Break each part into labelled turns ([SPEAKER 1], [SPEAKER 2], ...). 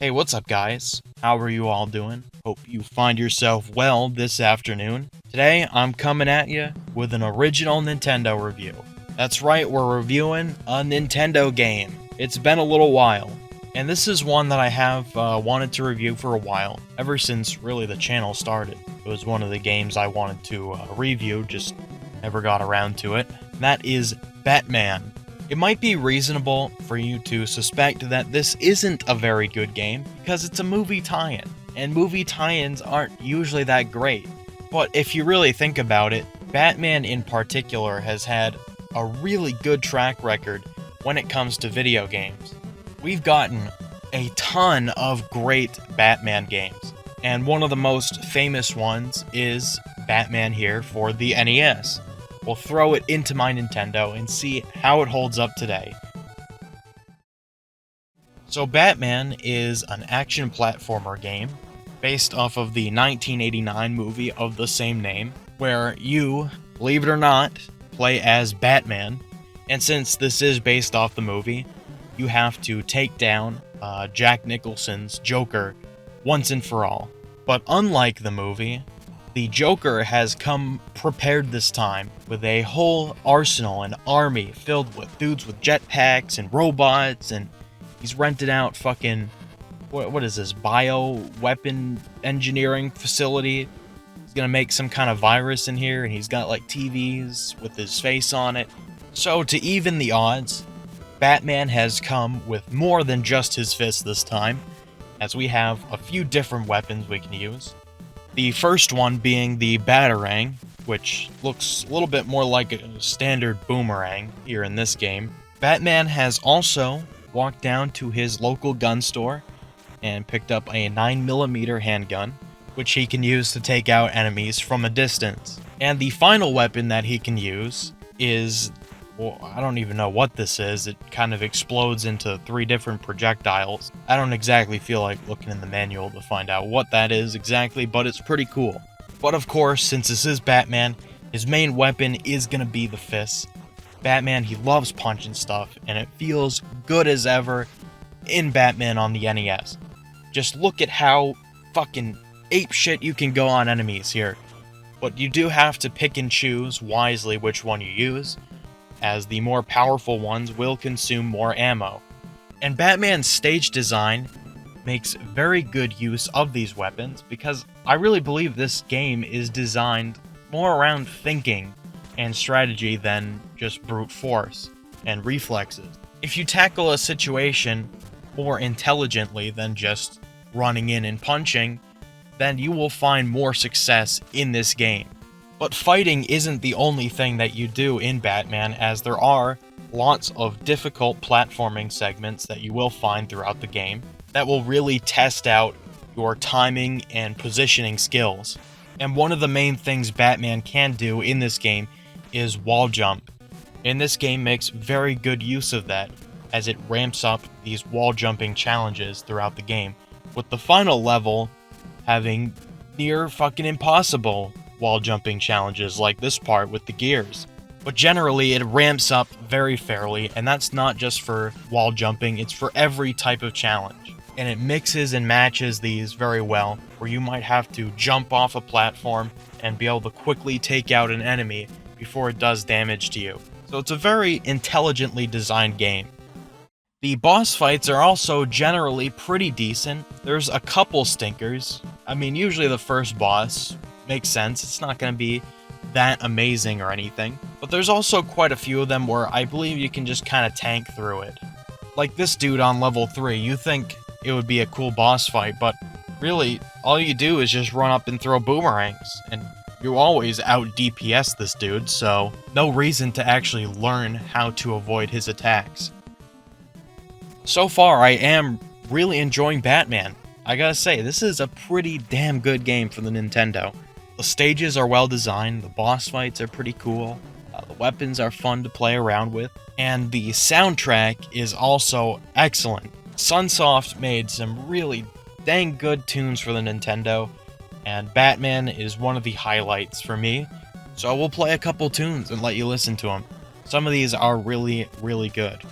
[SPEAKER 1] Hey, what's up, guys? How are you all doing? Hope you find yourself well this afternoon. Today, I'm coming at you with an original Nintendo review. That's right, we're reviewing a Nintendo game. It's been a little while, and this is one that I have wanted to review for a while, ever since really the channel started. It was one of the games I wanted to review, just never got around to it. And that is Batman. It might be reasonable for you to suspect that this isn't a very good game because it's a movie tie-in, and movie tie-ins aren't usually that great. But if you really think about it, Batman in particular has had a really good track record when it comes to video games. We've gotten a ton of great Batman games, and one of the most famous ones is Batman here for the NES. We'll throw it into my Nintendo and see how it holds up today. So Batman is an action platformer game based off of the 1989 movie of the same name, where you, believe it or not, play as Batman. And since this is based off the movie, you have to take down Jack Nicholson's Joker once and for all. But unlike the movie, the Joker has come prepared this time with a whole arsenal, an army filled with dudes with jetpacks and robots, and he's rented out fucking, what is this, bio-weapon engineering facility. He's gonna make some kind of virus in here, and he's got like TVs with his face on it. So to even the odds, Batman has come with more than just his fist this time, as we have a few different weapons we can use. The first one being the Batarang, which looks a little bit more like a standard boomerang here in this game. Batman has also walked down to his local gun store and picked up a 9mm handgun, which he can use to take out enemies from a distance. And the final weapon that he can use is, well, I don't even know what this is. It kind of explodes into 3 different projectiles. I don't exactly feel like looking in the manual to find out what that is exactly, but it's pretty cool. But of course, since this is Batman, his main weapon is gonna be the fist. Batman, he loves punching stuff, and it feels good as ever in Batman on the NES. Just look at how fucking apeshit you can go on enemies here. But you do have to pick and choose wisely which one you use, as the more powerful ones will consume more ammo. And Batman's stage design makes very good use of these weapons, because I really believe this game is designed more around thinking and strategy than just brute force and reflexes. If you tackle a situation more intelligently than just running in and punching, then you will find more success in this game. But fighting isn't the only thing that you do in Batman, as there are lots of difficult platforming segments that you will find throughout the game that will really test out your timing and positioning skills. And one of the main things Batman can do in this game is wall jump. And this game makes very good use of that, as it ramps up these wall jumping challenges throughout the game, with the final level having near fucking impossible wall jumping challenges like this part with the gears. But generally it ramps up very fairly, and that's not just for wall jumping, it's for every type of challenge. And it mixes and matches these very well, where you might have to jump off a platform and be able to quickly take out an enemy before it does damage to you. So it's a very intelligently designed game. The boss fights are also generally pretty decent. There's a couple stinkers. I mean, usually the first boss makes sense. It's not going to be that amazing or anything. But there's also quite a few of them where I believe you can just kind of tank through it. Like this dude on level 3, you think it would be a cool boss fight, but really, all you do is just run up and throw boomerangs, and you always out DPS this dude, so no reason to actually learn how to avoid his attacks. So far, I am really enjoying Batman. I gotta say, this is a pretty damn good game for the Nintendo. The stages are well designed, the boss fights are pretty cool, the weapons are fun to play around with, and the soundtrack is also excellent. Sunsoft made some really dang good tunes for the Nintendo, and Batman is one of the highlights for me, so we'll play a couple tunes and let you listen to them. Some of these are really, really good.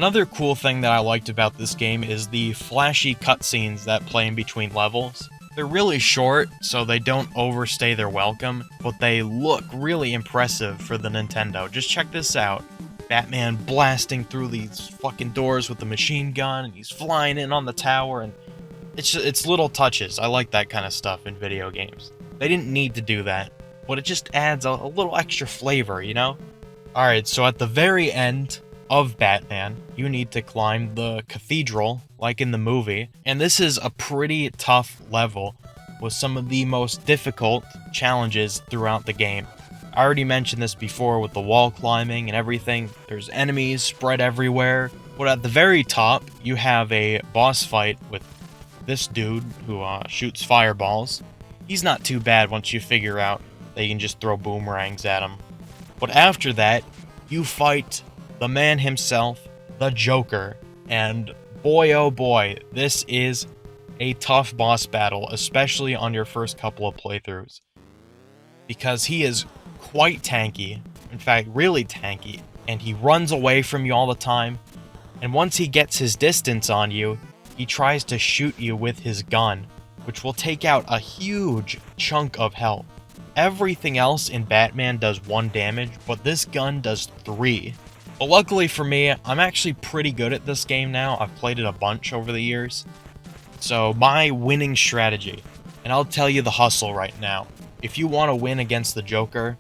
[SPEAKER 1] Another cool thing that I liked about this game is the flashy cutscenes that play in between levels. They're really short, so they don't overstay their welcome, but they look really impressive for the Nintendo. Just check this out. Batman blasting through these fucking doors with the machine gun, and he's flying in on the tower, and it's little touches. I like that kind of stuff in video games. They didn't need to do that, but it just adds a little extra flavor, you know? Alright, so at the very end of Batman, you need to climb the cathedral, like in the movie, and this is a pretty tough level with some of the most difficult challenges throughout the game. I already mentioned this before with the wall climbing and everything. There's enemies spread everywhere, but at the very top, you have a boss fight with this dude who shoots fireballs. He's not too bad once you figure out that you can just throw boomerangs at him. But after that, you fight the man himself, the Joker, and boy oh boy, this is a tough boss battle, especially on your first couple of playthroughs. Because he is quite tanky, in fact really tanky, and he runs away from you all the time, and once he gets his distance on you, he tries to shoot you with his gun, which will take out a huge chunk of health. Everything else in Batman does 1 damage, but this gun does 3. But luckily for me, I'm actually pretty good at this game now. I've played it a bunch over the years. So my winning strategy, and I'll tell you the hustle right now. If you want to win against the Joker,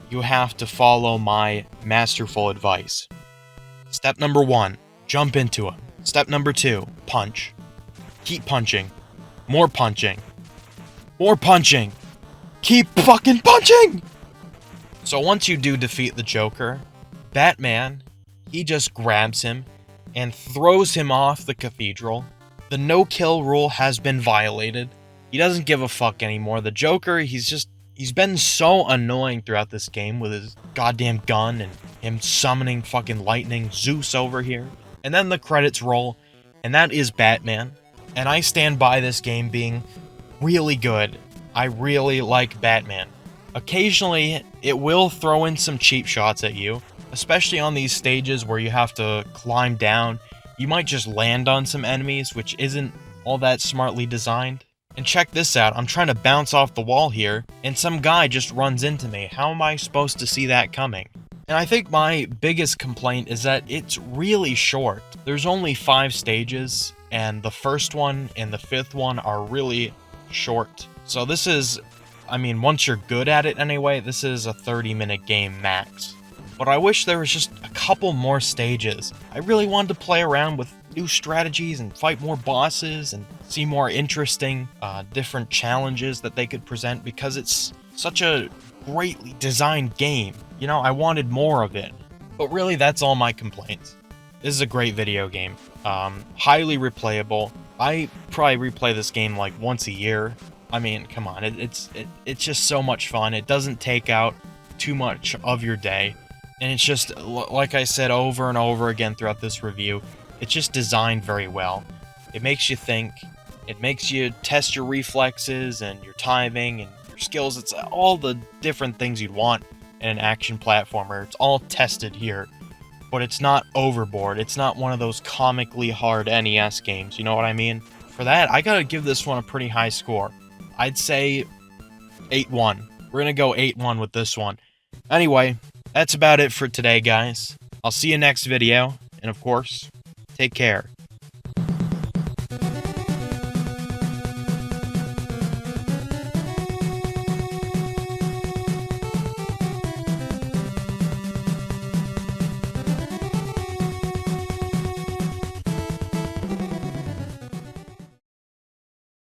[SPEAKER 1] you have to follow my masterful advice. Step number 1, jump into him. Step number 2, punch. Keep punching. More punching. More punching. Keep fucking punching! So once you do defeat the Joker, Batman, he just grabs him and throws him off the cathedral. The no-kill rule has been violated. He doesn't give a fuck anymore. The Joker, he's been so annoying throughout this game with his goddamn gun and him summoning fucking lightning, Zeus over here. And then the credits roll, and that is Batman. And I stand by this game being really good. I really like Batman. Occasionally, it will throw in some cheap shots at you, especially on these stages where you have to climb down. You might just land on some enemies, which isn't all that smartly designed. And check this out, I'm trying to bounce off the wall here, and some guy just runs into me. How am I supposed to see that coming? And I think my biggest complaint is that it's really short. There's only 5 stages, and the first one and the 5th one are really short. So this is, I mean, once you're good at it anyway, this is a 30-minute game max. But I wish there was just a couple more stages. I really wanted to play around with new strategies and fight more bosses and see more interesting, different challenges that they could present because it's such a greatly designed game. You know, I wanted more of it. But really, that's all my complaints. This is a great video game. Highly replayable. I probably replay this game like once a year. I mean, come on, it's just so much fun. It doesn't take out too much of your day. And it's just, like I said over and over again throughout this review, it's just designed very well. It makes you think, it makes you test your reflexes and your timing and your skills. It's all the different things you'd want in an action platformer. It's all tested here. But it's not overboard. It's not one of those comically hard NES games, you know what I mean? For that, I gotta give this one a pretty high score. I'd say 8-1. We're gonna go 8-1 with this one. Anyway, that's about it for today, guys. I'll see you next video, and of course, take care.